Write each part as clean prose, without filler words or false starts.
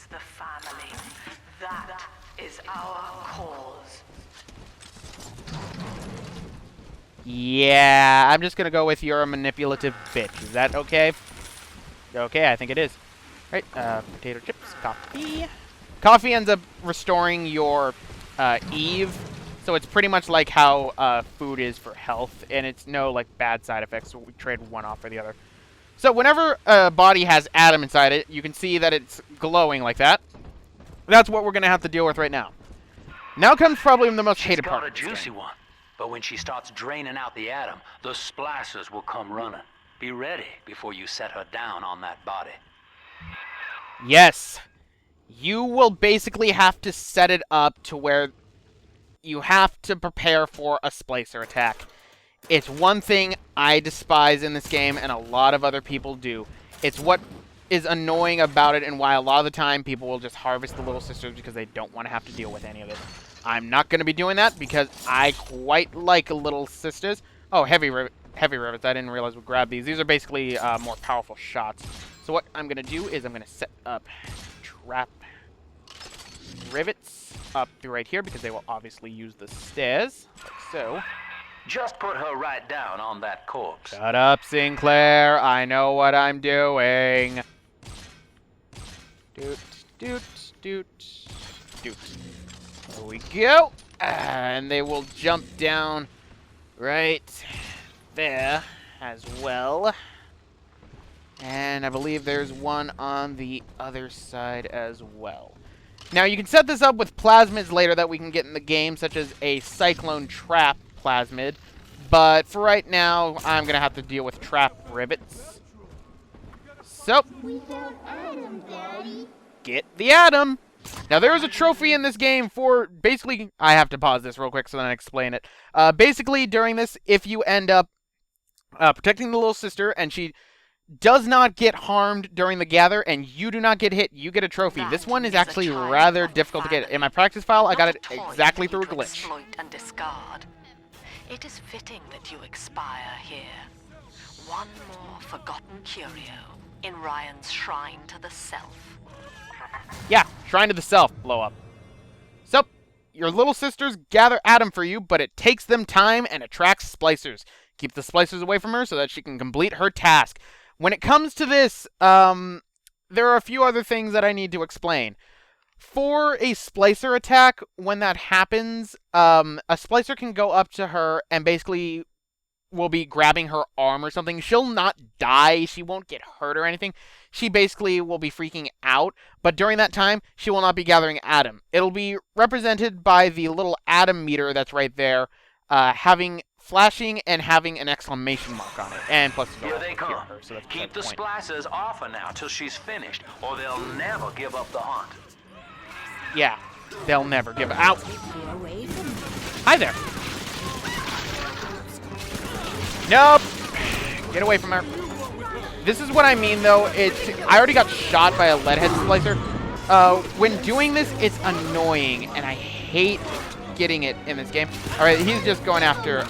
is the family. That is our cause. Yeah, I'm just gonna go with you're a manipulative bitch. Is that okay? Okay, I think it is. Right, potato chips, coffee. Coffee ends up restoring your Eve, so it's pretty much like how food is for health, and it's no like bad side effects, so we trade one off for the other. So whenever a body has Adam inside it, you can see that it's glowing like that. That's what we're gonna have to deal with right now. Now comes probably the most hated part. She's got a juicy one, but when she starts draining out the Adam, the splicers will come running. Be ready before you set her down on that body. Yes. You will basically have to set it up to where you have to prepare for a splicer attack. It's one thing I despise in this game, and a lot of other people do. It's what is annoying about it, and why a lot of the time people will just harvest the little sisters because they don't want to have to deal with any of it. I'm not going to be doing that because I quite like little sisters. Oh, heavy rivets. I didn't realize we'd grab these. These are basically more powerful shots. So what I'm going to do is I'm going to set up trap rivets up through right here because they will obviously use the stairs, like so. Just put her right down on that corpse. Shut up, Sinclair. I know what I'm doing. Doot, doot, doot, doot. There we go. And they will jump down right there as well. And I believe there's one on the other side as well. Now, you can set this up with plasmids later that we can get in the game, such as a Cyclone Trap plasmid. But for right now, I'm going to have to deal with trap rivets. So, get the Atom. Now, there is a trophy in this game for basically... I have to pause this real quick so then I explain it. Basically, during this, if you end up protecting the little sister and she does not get harmed during the gather and you do not get hit, you get a trophy. This one is actually rather difficult to get. In my practice file, I got it exactly through a glitch. And discard. It is fitting that you expire here. One more forgotten curio in Ryan's shrine to the self. Yeah, shrine to the self, blow up. So, your little sisters gather Adam for you, but it takes them time and attracts splicers. Keep the splicers away from her so that she can complete her task. When it comes to this, there are a few other things that I need to explain. For a splicer attack, when that happens, a splicer can go up to her and basically will be grabbing her arm or something. She'll not die. She won't get hurt or anything. She basically will be freaking out. But during that time, she will not be gathering Adam. It'll be represented by the little Adam meter that's right there, flashing and having an exclamation mark on it. And plus, here they come. Keep the splicers off her now till she's finished, or they'll never give up the hunt. Yeah, they'll never give out. Hi there. Nope. Get away from her. This is what I mean, though. I already got shot by a leadhead splicer. When doing this, it's annoying, and I hate getting it in this game. All right, he's just going after.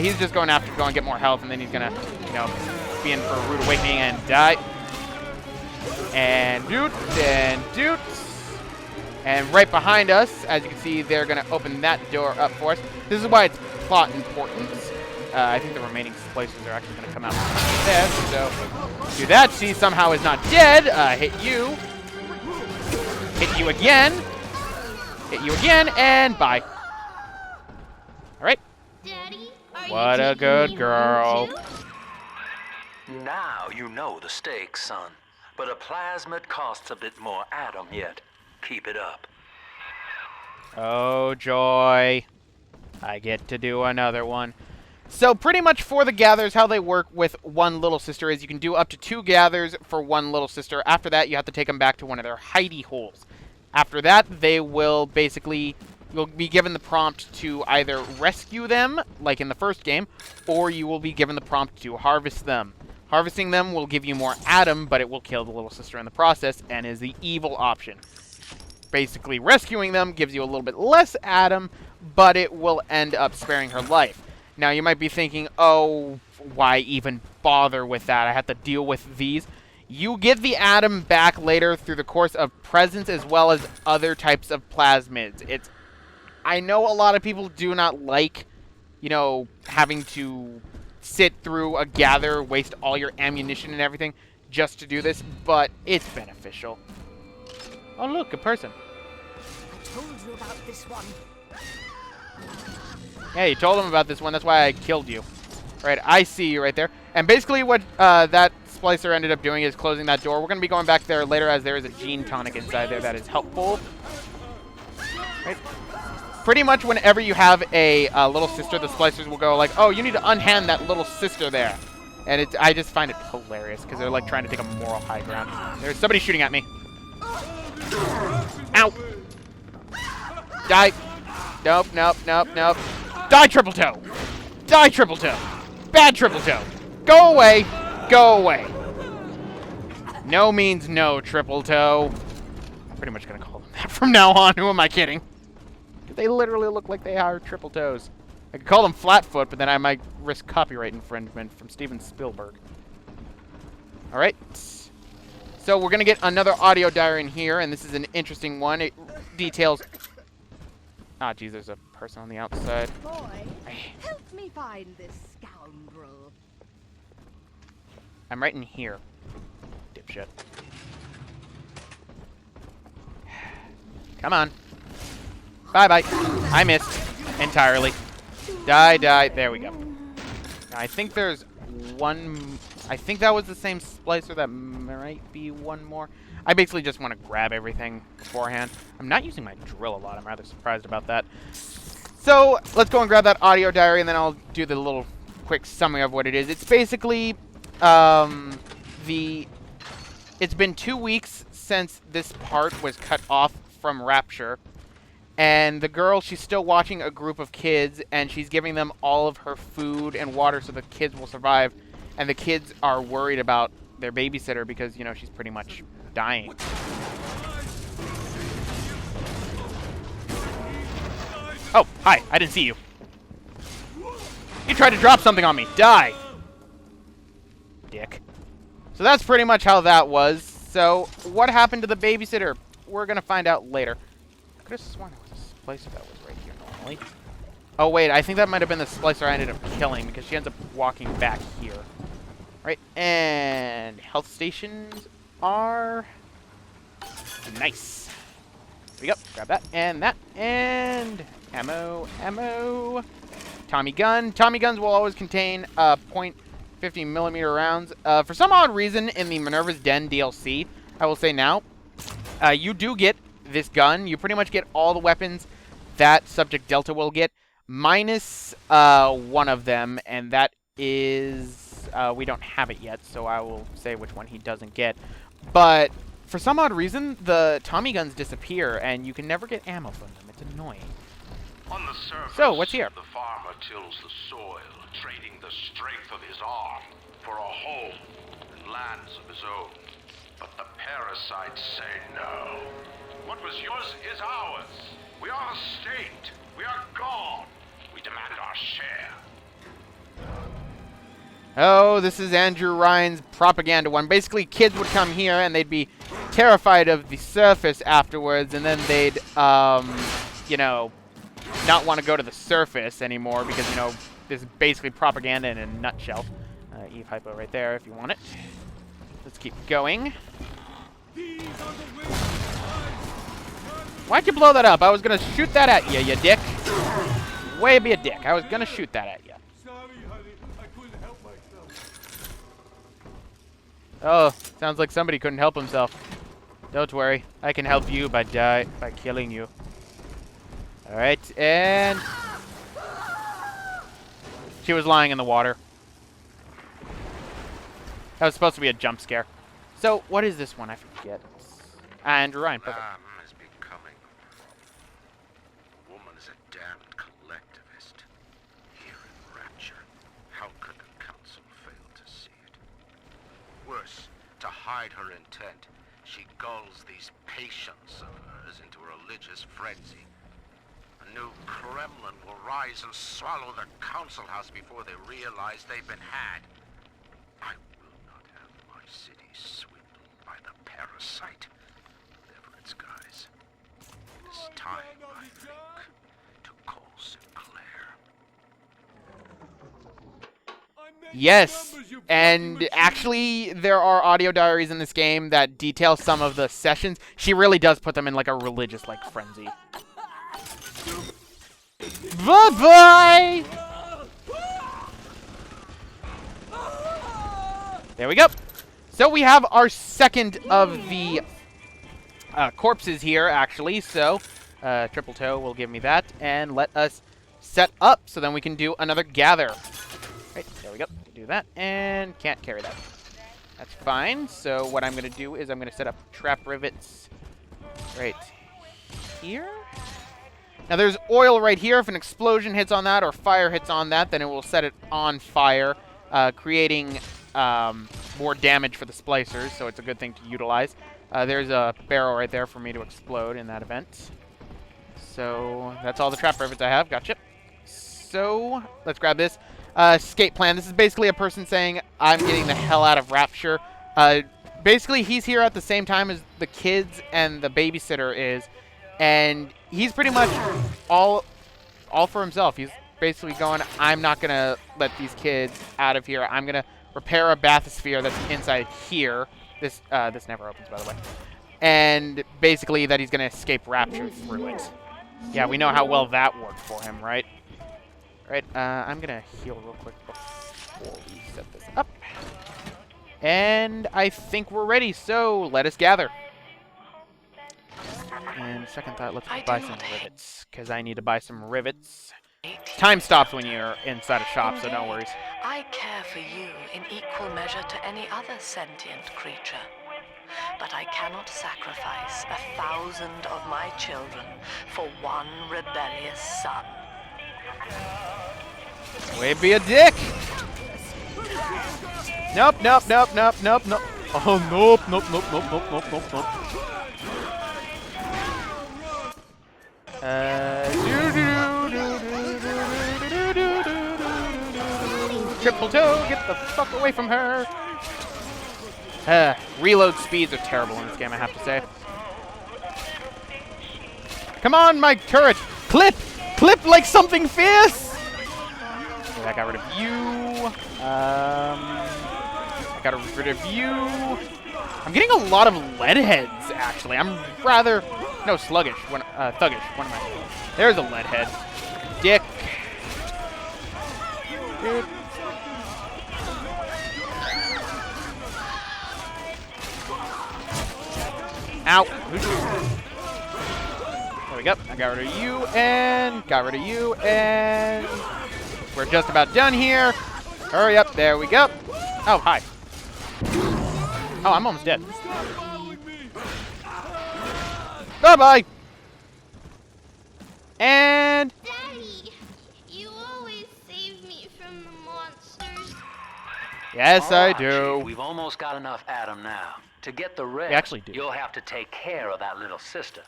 He's just going after go and get more health, and then he's gonna, be in for a rude awakening and die. And doot, and doot. And right behind us, as you can see, they're going to open that door up for us. This is why it's plot important. I think the remaining splicers are actually going to come out there. So, do that. She somehow is not dead. Hit you. Hit you again. Hit you again, and bye. All right. Daddy, what a good girl. Now you know the stakes, son. But a plasmid costs a bit more Adam yet. Keep it up. Oh, joy. I get to do another one. So pretty much for the gathers, how they work with one little sister is you can do up to 2 gathers for one little sister. After that, you have to take them back to one of their hidey holes. After that, they will basically... You'll be given the prompt to either rescue them, like in the first game, or you will be given the prompt to harvest them. Harvesting them will give you more Adam, but it will kill the little sister in the process, and is the evil option. Basically, rescuing them gives you a little bit less Adam, but it will end up sparing her life. Now, you might be thinking, oh, why even bother with that? I have to deal with these. You get the atom back later through the course of presence as well as other types of plasmids. I know a lot of people do not like, you know, having to sit through a gather, waste all your ammunition and everything just to do this, but it's beneficial. Oh, look, a person. I told you about this one. Yeah, you told him about this one. That's why I killed you. Right, I see you right there. And basically what that splicer ended up doing is closing that door. We're going to be going back there later as there is a gene tonic inside there that is helpful. Right. Pretty much whenever you have a little sister, the splicers will go like, oh, you need to unhand that little sister there. And I just find it hilarious because they're like trying to take a moral high ground. There's somebody shooting at me. Ow. Die. Nope, nope, nope, nope. Die, Triple Toe. Die, Triple Toe. Bad Triple Toe. Go away. Go away. No means no, Triple Toe. I'm pretty much going to call them that from now on. Who am I kidding? They literally look like they are Triple Toes. I could call them Flatfoot, but then I might risk copyright infringement from Steven Spielberg. Alright. So we're going to get another audio diary in here, and this is an interesting one. It details... Ah, geez, there's a person on the outside. Boy, help me find this scoundrel. I'm right in here. Dipshit. Come on. Bye-bye. I missed entirely. Die, die. There we go. Now, I think there's one... I think that was the same splicer. That might be one more. I basically just want to grab everything beforehand. I'm not using my drill a lot. I'm rather surprised about that. So, let's go and grab that audio diary, and then I'll do the little quick summary of what it is. It's basically... It's been 2 weeks since this part was cut off from Rapture. And the girl, she's still watching a group of kids, and she's giving them all of her food and water so the kids will survive. And the kids are worried about their babysitter because, you know, she's pretty much dying. Oh, hi. I didn't see you. You tried to drop something on me. Die. Dick. So that's pretty much how that was. So what happened to the babysitter? We're going to find out later. I could have sworn there was a splicer that was right here normally. Oh, wait. I think that might have been the splicer I ended up killing because she ends up walking back here. Right. And health stations are nice. Here we go. Grab that and that. And ammo, ammo. Tommy gun. Tommy guns will always contain .50mm rounds. For some odd reason, in the Minerva's Den DLC, I will say now, you do get this gun. You pretty much get all the weapons that Subject Delta will get, minus one of them, and that is... we don't have it yet, so I will say which one he doesn't get. But for some odd reason, the Tommy guns disappear, and you can never get ammo from them. It's annoying. On the surface, So, what's here? The farmer tills the soil, trading the strength of his arm for a home and lands of his own. But the parasites say no. What was yours is ours. We are the state. We are gone. We demand our share. Oh, this is Andrew Ryan's propaganda one. Basically, kids would come here, and they'd be terrified of the surface afterwards, and then they'd, you know, not want to go to the surface anymore because, you know, this is basically propaganda in a nutshell. Eve Hypo right there if you want it. Let's keep going. Why'd you blow that up? I was going to shoot that at you, you dick. Way be a dick. I was going to shoot that at you. Oh, sounds like somebody couldn't help himself. Don't worry, I can help you by killing you. Alright, and... she was lying in the water. That was supposed to be a jump scare. So, what is this one? I forget. Andrew Ryan, perfect. Man is becoming. Woman is a damned collectivist. Here in Rapture, how could the council fail to see it? Worse, to hide her intent, she gulls these patients of hers into a religious frenzy. A new Kremlin will rise and swallow the council house before they realize they've been had. I will not have my city swindled. Yes, and actually there are audio diaries in this game that detail some of the sessions. She really does put them in like a religious like frenzy. Bye-bye! There we go. So we have our second of the corpses here, actually. So Triple Toe will give me that, and let us set up so then we can do another gather. Right, there we go. Do that, and can't carry that. That's fine. So what I'm going to do is I'm going to set up trap rivets right here. Now there's oil right here. If an explosion hits on that or fire hits on that, then it will set it on fire, creating more damage for the splicers, so it's a good thing to utilize. There's a barrel right there for me to explode in that event. So that's all the trap rivets I have. Gotcha. So let's grab this. Escape plan. This is basically a person saying, I'm getting the hell out of Rapture. Basically, he's here at the same time as the kids and the babysitter is, and he's pretty much all for himself. He's basically going, I'm not going to let these kids out of here. I'm going to repair a bathysphere that's inside here. This never opens, by the way. And basically that he's going to escape Rapture through it. Yeah, we know how well that worked for him, right? Right, I'm going to heal real quick before we set this up. And I think we're ready, so let us gather. And second thought, let's buy some rivets, because I need to buy some rivets. Time stops when you're inside a shop, so no worries. I care for you in equal measure to any other sentient creature. But I cannot sacrifice 1,000 of my children for one rebellious son. Way be a dick! Nope, nope, nope, nope, nope, nope. Oh, nope, nope, nope, nope, nope, nope, nope, nope. Triple Toe, get the fuck away from her! Reload speeds are terrible in this game, I have to say. Come on, my turret! Clip! Clip like something fierce! Okay, I got rid of you. I got rid of you. I'm getting a lot of lead heads, actually. I'm rather... No, sluggish. Thuggish. What am I? There's a lead head. Dick. Dude. Ow. There we go. I got rid of you, and got rid of you, and we're just about done here. Hurry up. There we go. Oh, hi. Oh, I'm almost dead. Bye-bye. And... Daddy, you always save me from the monsters. Yes, All right, I do. Chief, we've almost got enough Adam now. To get the rest, We actually do. you'll have to take care of that little sister.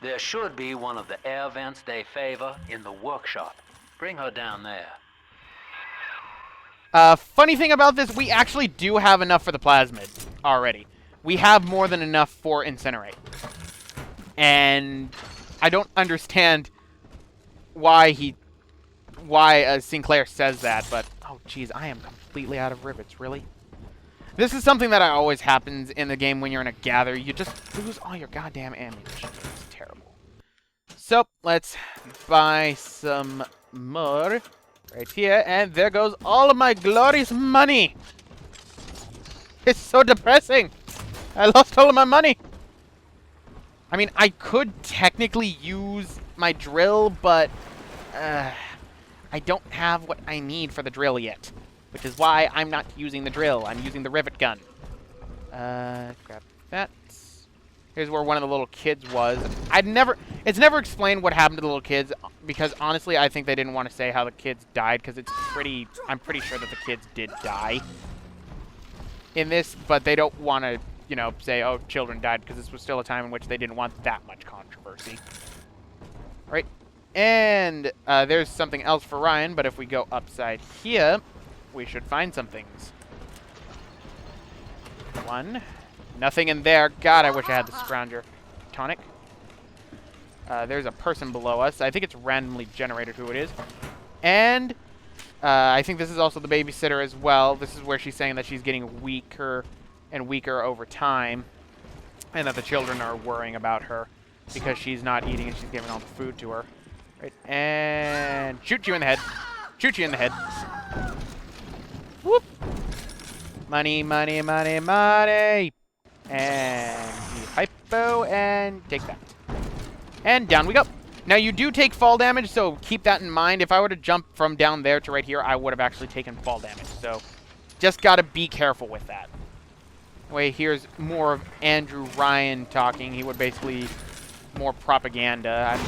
There should be one of the air vents they favor in the workshop. Bring her down there. Funny thing about this, we actually do have enough for the plasmid already. We have more than enough for incinerate. And I don't understand why Sinclair says that, but oh jeez, I am completely out of rivets, really? This is something that always happens in the game when you're in a gather. You just lose all your goddamn ammunition. It's terrible. So, let's buy some more right here, and there goes all of my glorious money. It's so depressing. I lost all of my money. I mean, I could technically use my drill, but I don't have what I need for the drill yet, which is why I'm not using the drill. I'm using the rivet gun. Grab that. Here's where one of the little kids was. It's never explained what happened to the little kids, because honestly, I think they didn't want to say how the kids died, because I'm pretty sure that the kids did die in this, but they don't want to, you know, say, oh, children died, because this was still a time in which they didn't want that much controversy. All right, and there's something else for Ryan, but if we go upside here, we should find some things. One. Nothing in there. God, I wish I had the scrounger tonic. There's a person below us. I think it's randomly generated who it is. And I think this is also the babysitter as well. This is where she's saying that she's getting weaker and weaker over time, and that the children are worrying about her because she's not eating and she's giving all the food to her. Right, and shoot you in the head. Shoot you in the head. Whoop. Money, money, money, money. And the hypo, and take that. And down we go. Now, you do take fall damage, so keep that in mind. If I were to jump from down there to right here, I would have actually taken fall damage. So just got to be careful with that. Anyway, here's more of Andrew Ryan talking. He would basically more propaganda.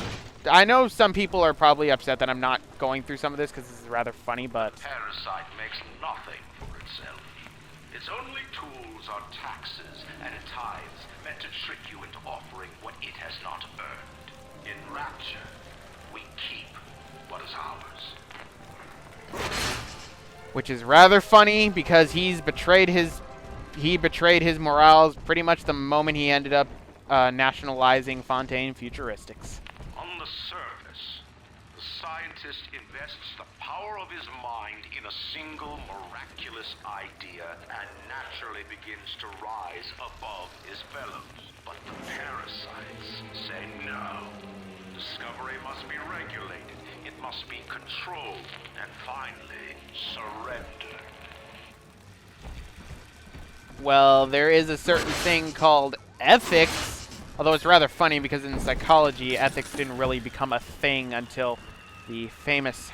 I know some people are probably upset that I'm not going through some of this because this is rather funny, but... Parasite makes nothing for itself. Its only tools are taxes and tithes meant to trick you into offering what it has not earned. In Rapture, we keep what is ours. Which is rather funny because he betrayed his morals pretty much the moment he ended up nationalizing Fontaine Futuristics. On the surface, the scientist invests the power of his mind in a single miraculous idea and naturally begins to rise above his fellows. But the parasites say no. Discovery must be regulated. It must be controlled. And finally, surrendered. Well, there is a certain thing called ethics, although it's rather funny because in psychology, ethics didn't really become a thing until the famous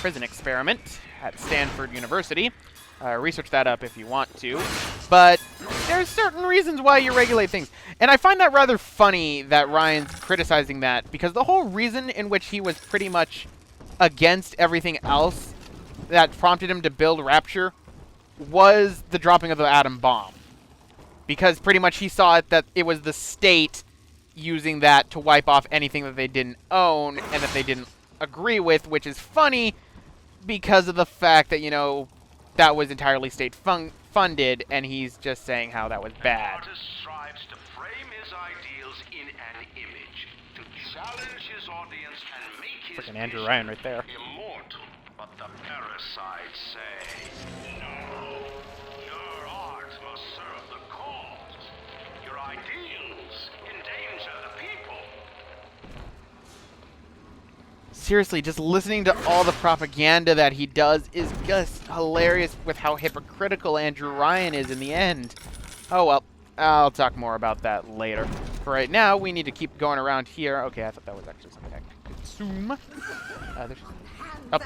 prison experiment at Stanford University. Research that up if you want to. But there's certain reasons why you regulate things. And I find that rather funny that Ryan's criticizing that, because the whole reason in which he was pretty much against everything else that prompted him to build Rapture was the dropping of the atom bomb. Because pretty much he saw it that it was the state using that to wipe off anything that they didn't own and that they didn't agree with, which is funny because of the fact that, you know, that was entirely state funded, and he's just saying how that was bad. An artist strives to frame his ideals in an image, to challenge his audience and make his Freaking Andrew vision Ryan right there. immortal. But the parasites say, no, your art must serve the cause. Your ideals endanger the people. Seriously, just listening to all the propaganda that he does is just hilarious with how hypocritical Andrew Ryan is in the end. Oh well, I'll talk more about that later. For right now, we need to keep going around here. Okay, I thought that was actually something I could consume.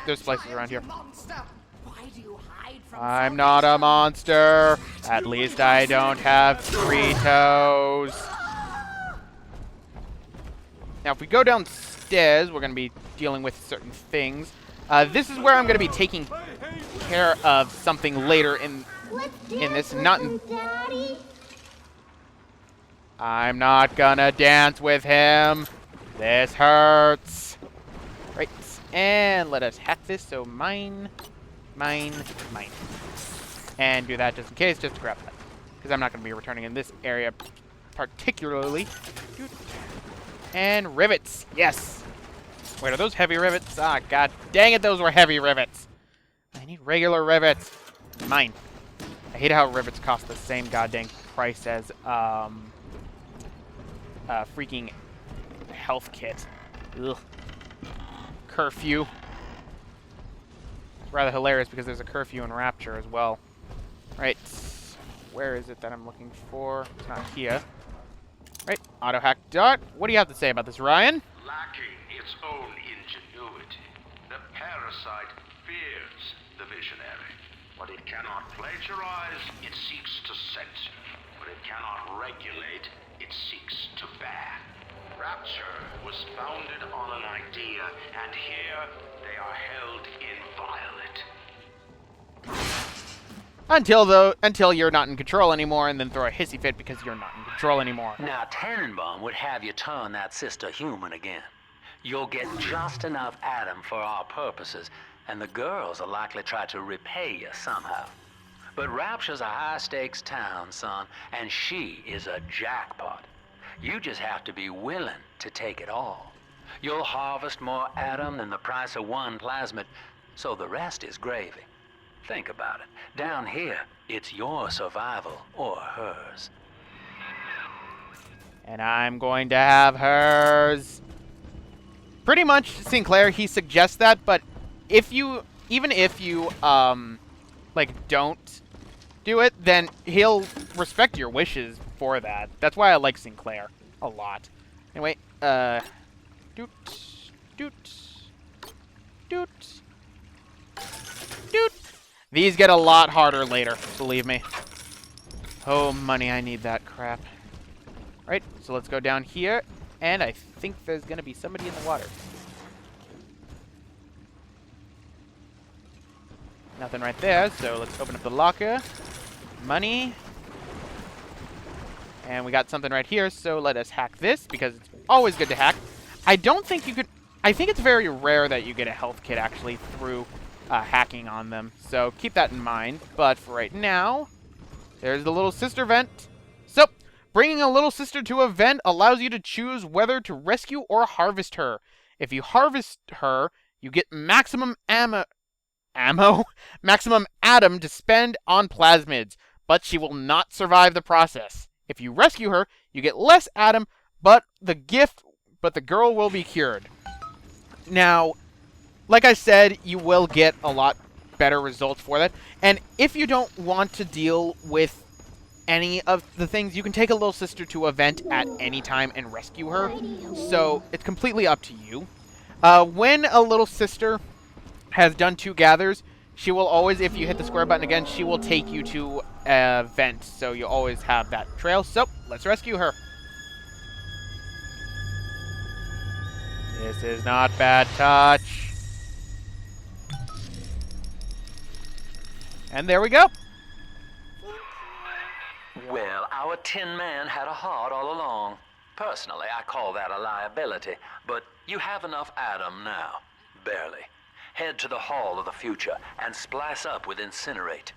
There's places around here. I'm not a monster. At least I don't have 3 toes. Now, if we go downstairs, we're going to be dealing with certain things. This is where I'm going to be taking care of something later in this. Daddy. I'm not gonna dance with him. This hurts. Right, and let us hack this. So mine. And do that just in case, just to grab that. Because I'm not going to be returning in this area particularly. And rivets, yes. Wait, are those heavy rivets? Ah, god dang it, those were heavy rivets. I need regular rivets. Mine. I hate how rivets cost the same goddamn price as freaking health kit. Ugh. Curfew. It's rather hilarious because there's a curfew in Rapture as well. Right. Where is it that I'm looking for? It's not here. Right. Auto hack dart. What do you have to say about this, Ryan? Lacking its own ingenuity, the parasite fears the visionary. What it cannot plagiarize, it seeks to censor. What it cannot regulate, it seeks to ban. Rapture was founded on an idea, and here they are held inviolate. Until you're not in control anymore, and then throw a hissy fit because you're not in control anymore. Now, Tannenbaum would have you turn that sister human again. You'll get just enough Adam for our purposes, and the girls will likely try to repay you somehow. But Rapture's a high-stakes town, son, and she is a jackpot. You just have to be willing to take it all. You'll harvest more Adam than the price of one plasmid, so the rest is gravy. Think about it. Down here, it's your survival or hers. And I'm going to have hers. Pretty much, Sinclair, he suggests that, but even if you, like, don't do it, then he'll respect your wishes for that. That's why I like Sinclair a lot. Anyway, doot, doot, doot, doot. These get a lot harder later, believe me. Oh, money, I need that crap. Right, so let's go down here, and I think there's gonna be somebody in the water. Nothing right there, so let's open up the locker. Money. And we got something right here, so let us hack this, because it's always good to hack. I don't think you could... I think it's very rare that you get a health kit, actually, through hacking on them. So keep that in mind. But for right now, there's the little sister vent. So, bringing a little sister to a vent allows you to choose whether to rescue or harvest her. If you harvest her, you get maximum maximum Adam to spend on plasmids, but she will not survive the process. If you rescue her, you get less Adam, but the girl will be cured. Now, like I said, you will get a lot better results for that. And if you don't want to deal with any of the things, you can take a little sister to a vent at any time and rescue her. So it's completely up to you. When a little sister has done 2 gathers, she will always, if you hit the square button again, she will take you to a vent. So you always have that trail. So let's rescue her. This is not bad touch. And there we go. Well, our Tin Man had a heart all along. Personally, I call that a liability, but you have enough Adam now. Barely. Head to the Hall of the Future and splice up with Incinerate.